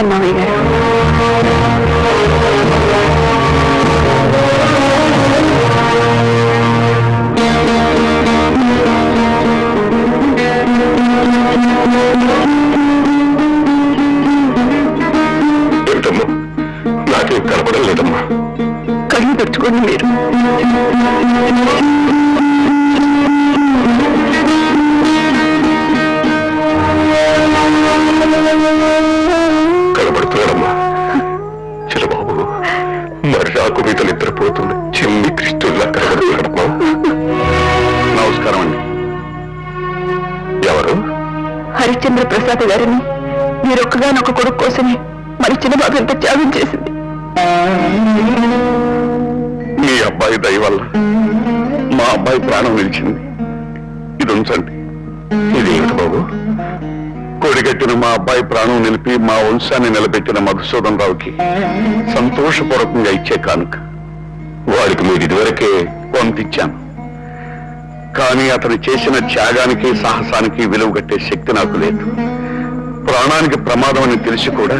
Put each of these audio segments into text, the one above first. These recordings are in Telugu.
వస్తాను మామయ్య గారు. ఏమిటమ్మా, నాకేం కనపడం లేదమ్మా. కళ్ళు తెచ్చుకోండి మీరు. కనబడుతున్నాడమ్మా. చిరబాబు, మరి రాకు మీద నిద్రపోతుంది చిన్ని కృష్ణుల్లా కనబడుతున్నాడమ్మా. నమస్కారం అండి. ఎవరు? హరిశ్చంద్ర ప్రసాద్ గారిని మీరొక్కగానొక్క కొడుకు కోసమే మరి చిన్నబాబు ఎంత త్యాగం చేసింది. మీ అబ్బాయి దయ వల్ల మా అబ్బాయి ప్రాణం నిలిచింది. ఇది ఉంచండి. ఇది ఏమిటి బాబు? కొడిగట్టిన మా అబ్బాయి ప్రాణం నిలిపి మా వంశాన్ని నిలబెట్టిన మధుసూదన్ రావుకి సంతోషపూర్వకంగా ఇచ్చే కానుక. వాడికి మీరు ఇదివరకే పంపించాను, కానీ అతను చేసిన త్యాగానికి సాహసానికి విలువ కట్టే శక్తి నాకు లేదు. ప్రాణానికి ప్రమాదం అని తెలిసి కూడా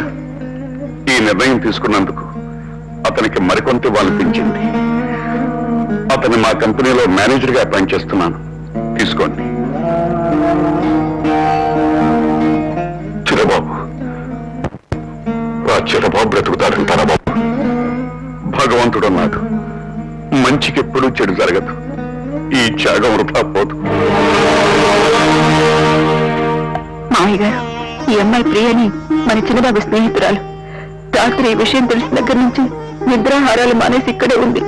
ఈ నిర్ణయం తీసుకున్నందుకు అతనికి మరికొంత అనిపించింది. అతన్ని మా కంపెనీలో మేనేజర్గా అపాయింట్ చేస్తున్నాను. తీసుకోండి. చిరబాబు, ఆ చిరబాబు బ్రతుకుతాడంటారా బాబు? భగవంతుడు అన్నాడు, మంచికి ఎప్పుడూ చెడు జరగదు. ఈ త్యాగం వృధా పోదు. మామయ్య గారు, ఈ అమ్మాయి ప్రియని మన చిన్నబాబు స్నేహితురాలు. రాత్రి ఈ విషయం తెలిసిన దగ్గర నుంచి నిద్రాహారాలు మానేసి ఇక్కడే ఉంది.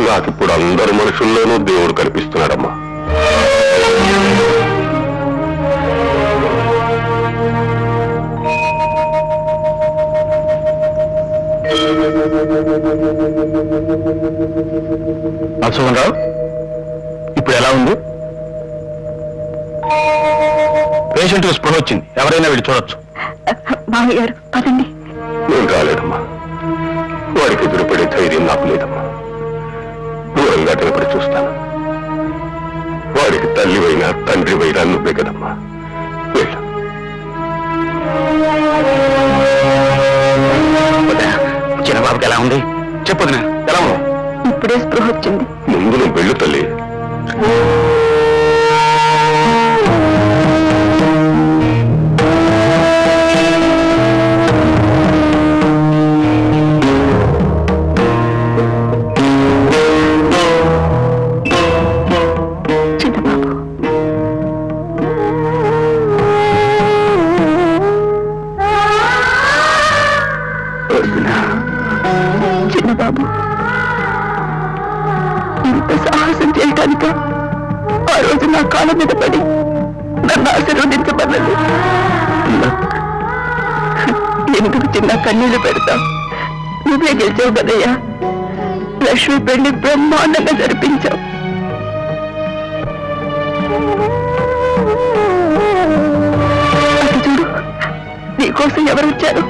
నాకిప్పుడు అందరి మనుషుల్లోనూ దేవుడు కనిపిస్తున్నాడమ్మా. మధుసూదన్ రావు, ఇప్పుడు ఎలా ఉంది? పేషెంట్ స్పృహ వచ్చింది. ఎవరైనా వెళ్ళి చూడొచ్చు. మామయ్య గారు పదండి. నేను రాలేదమ్మా. వాడికి ఎదురుపడే ధైర్యం నాకు లేదమ్మా. దూరంగా నిలబడి చూస్తాను. వాడికి తల్లి అయినా తండ్రి అయినా నువ్వే కదమ్మా. వెళ్ళు. చిన్నబాబుకి ఎలా ఉంది చెప్పదు. ఎలా ఉన్నా? ఇప్పుడే స్పృహ వచ్చింది. ముందు నువ్వు వెళ్ళు తల్లి. చిన్నబాబు, ఇంత సాహసం చేయటానిక ఆ రోజు నా కాళ్ళ మీద పడి నన్ను ఆశీర్వదించబడ్డది. ఎందుకు చిన్న కన్నీళ్లు పెడతావు? నువ్వే గెలిచావు కదయ్యా. లక్ష్మి పెళ్లి బ్రహ్మాండంగా జరిపించావు. అటు చూడు, నీకోసం ఎవరు వచ్చారు?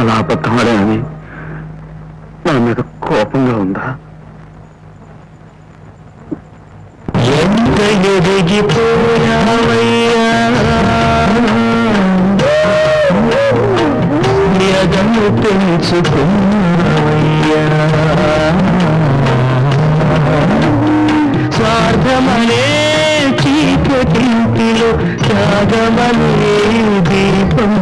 అలా అబద్ధమడే అని నా మీద కోపంగా ఉందా? ఎంత ఎదిగిపోయావయ్యా, ఎదను పెంచుకున్నావయ్యా. స్వార్థమనే చీకటింటిలో త్యాగమనే దీపం